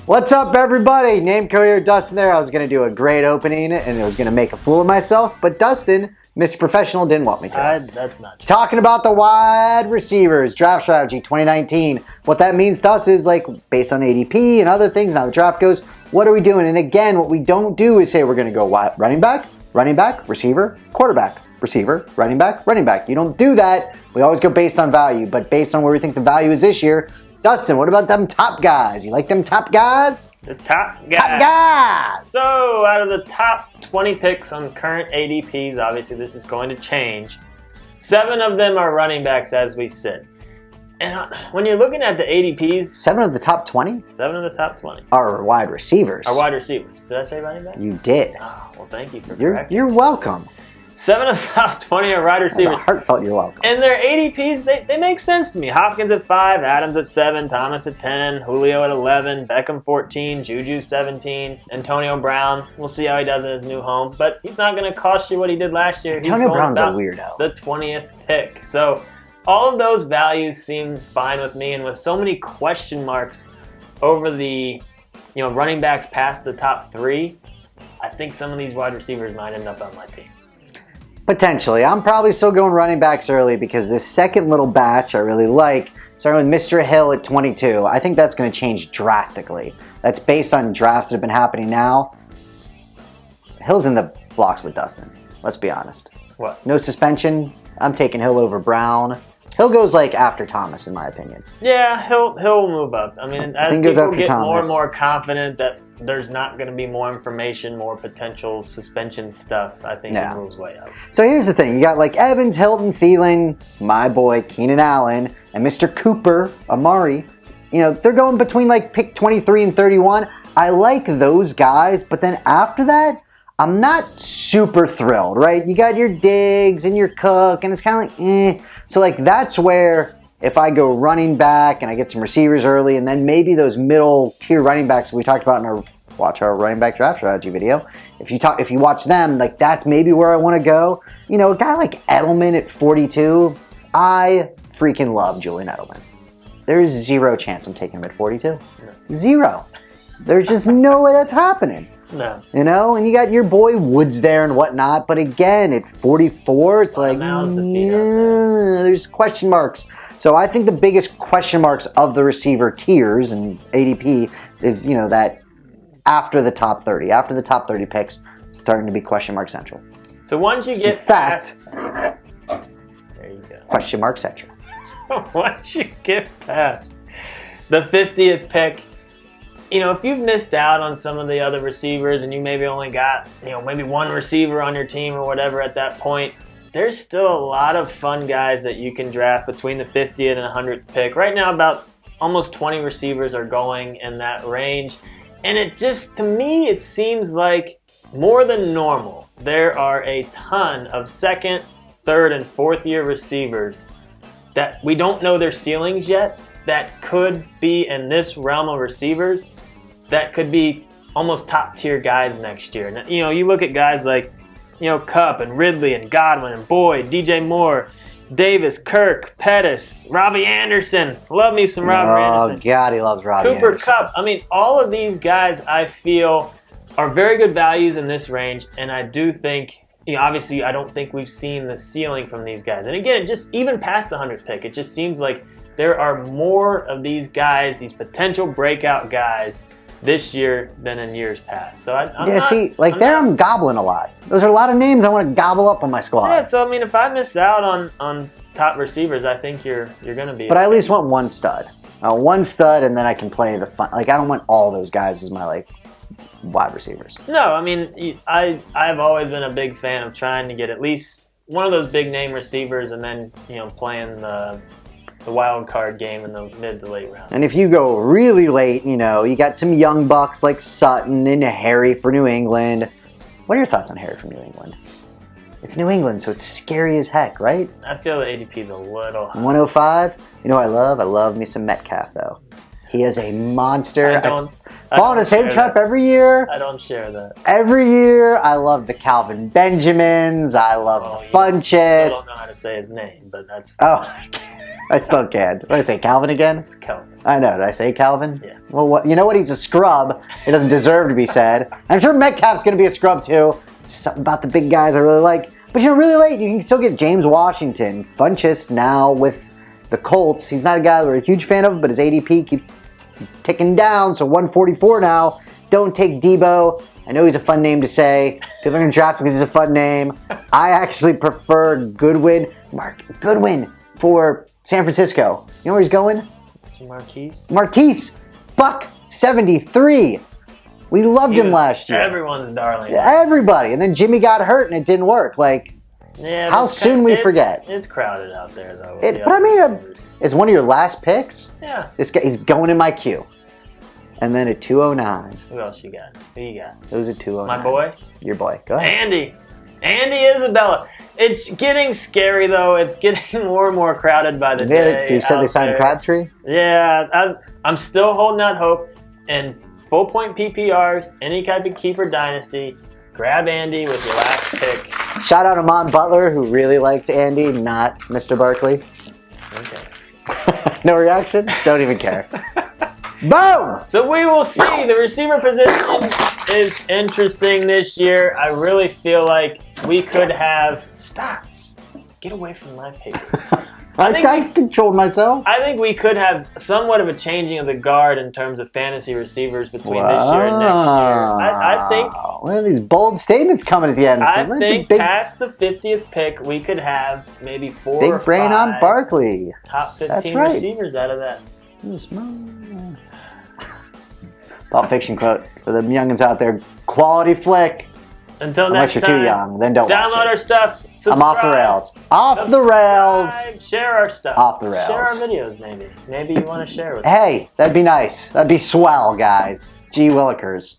What's up, everybody? Name Courier Dustin there. I was going to do a great opening and I was going to make a fool of myself, but Dustin, Mr. Professional, didn't want me to. That's not true. Talking about the wide receivers, draft strategy 2019. What that means to us is like based on ADP and other things, how the draft goes, what are we doing? And again, what we don't do is say we're going to go running back, receiver, quarterback, receiver, running back. You don't do that. We always go based on value, but based on where we think the value is this year. Dustin, what about them top guys? You like them top guys? The top guys. Top guys! So, out of the top 20 picks on current ADPs, obviously this is going to change. 7 of them are running backs as we sit. And when you're looking at the ADPs... 7 of the top 20? 7 of the top 20. Are wide receivers. Are wide receivers. Did I say running back? You did. Oh, well, thank you for correcting. You're welcome. 7 of the top 20 are wide receivers. That's a heartfelt you're welcome. And their ADPs, they make sense to me. Hopkins at 5, Adams at 7, Thomas at 10, Julio at 11, Beckham 14, Juju 17, Antonio Brown. We'll see how he does in his new home. But he's not going to cost you what he did last year. Antonio Brown's a weirdo. The 20th pick. So all of those values seem fine with me. And with so many question marks over the running backs past the top 3, I think some of these wide receivers might end up on my team. Potentially. I'm probably still going running backs early because this second little batch I really like, starting with Mr. Hill at 22. I think that's going to change drastically. That's based on drafts that have been happening now. Hill's in the blocks with Dustin. Let's be honest. What? No suspension. I'm taking Hill over Brown. Hill goes like after Thomas, in my opinion. Yeah, he'll move up. I mean, as people get more and more confident that there's not going to be more information, more potential suspension stuff, I think he moves way up. So here's the thing. You got like Evans, Hilton, Thielen, my boy, Keenan Allen, and Mr. Cooper, Amari. They're going between like pick 23 and 31. I like those guys, but then after that, I'm not super thrilled, right? You got your Diggs and your Cook, and it's kind of like, eh. So like that's where if I go running back and I get some receivers early, and then maybe those middle tier running backs we talked about in our running back draft strategy video. If you watch them, like that's maybe where I want to go. A guy like Edelman at 42, I freaking love Julian Edelman. There's zero chance I'm taking him at 42. No. Zero. There's just no way that's happening. No. And you got your boy Woods there and whatnot, but again, at 44, it's like, there's question marks. So I think the biggest question marks of the receiver tiers and ADP is, that after the top 30 picks, it's starting to be question mark central. So once you get past... There you go. Question mark central. So once you get past the 50th pick, if you've missed out on some of the other receivers and you maybe only got, maybe one receiver on your team or whatever at that point, there's still a lot of fun guys that you can draft between the 50th and 100th pick. Right now, about almost 20 receivers are going in that range. And it just, to me, it seems like more than normal. There are a ton of second, third, and fourth year receivers that we don't know their ceilings yet, that could be in this realm of receivers, that could be almost top tier guys next year. And, you look at guys like, Kupp and Ridley and Godwin and Boyd, DJ Moore, Davis, Kirk, Pettis, Robbie Anderson. Love me some Robbie Anderson. Oh, God, he loves Robbie Cooper Anderson. Kupp. I mean, all of these guys I feel are very good values in this range, and I do think, obviously I don't think we've seen the ceiling from these guys. And again, just even past the 100th pick, it just seems like there are more of these guys, these potential breakout guys, this year than in years past. So I'm gobbling a lot. Those are a lot of names I want to gobble up on my squad. Yeah, so I mean, if I miss out on top receivers, I think you're going to be. But I at least want one stud. One stud, and then I can play the fun. Like I don't want all those guys as my wide receivers. No, I mean, I've always been a big fan of trying to get at least one of those big name receivers, and then playing the wild card game in the mid to late round. And if you go really late, you got some young bucks like Sutton and Harry for New England. What are your thoughts on Harry from New England? It's New England, so it's scary as heck, right? I feel the ADP is a little high. 105? I love me some Metcalf, though. He is a monster. I fall in the same trap every year. I don't share that. Every year, I love the Calvin Benjamins. I love the Funches. I don't know how to say his name, but that's fine. Oh, I still can. What did I say, Calvin again? It's Calvin. I know. Did I say Calvin? Yes. Well, what, you know what? He's a scrub. It doesn't deserve to be said. I'm sure Metcalf's going to be a scrub too. It's something about the big guys I really like. But really late, you can still get James Washington. Funchess now with the Colts. He's not a guy that we're a huge fan of, but his ADP keeps ticking down. So 144 now. Don't take Debo. I know he's a fun name to say. People are going to draft him because he's a fun name. I actually prefer Goodwin. Mark Goodwin for San Francisco. You know where he's going? Marquise. Buck 73. We loved him last year. Everyone's darling. Everybody. And then Jimmy got hurt and it didn't work. Like, yeah, how soon we forget. It's crowded out there, though. But I mean, is one of your last picks? Yeah. This guy, he's going in my queue. And then a 209. Who else you got? Who you got? It was a 209. My boy? Your boy. Go ahead. Andy Isabella. It's getting scary, though. It's getting more and more crowded by the day. You said they signed Crabtree? Yeah. I'm still holding out hope. And full point PPRs, any type of keeper dynasty, grab Andy with your last pick. Shout out to Amon Butler, who really likes Andy, not Mr. Barkley. Okay. No reaction? Don't even care. Boom! So we will see. The receiver position is interesting this year. I really feel like we could have... Stop. Get away from my paper. I controlled myself. I think we could have somewhat of a changing of the guard in terms of fantasy receivers between this year and next year. I think... What are these bold statements coming at the end? I think past the 50th pick, we could have maybe 4 or 5 big brain on Barkley. Top 15 receivers out of that. Pulp Fiction quote for the youngins out there: quality flick. Until unless next you're time, too young, then don't download watch it. our stuff. Subscribe, I'm off the rails. Off the rails. Share our stuff. Off the rails. Share our videos, maybe. Maybe you want to share with us. Hey, that'd be nice. That'd be swell, guys. Gee Willikers.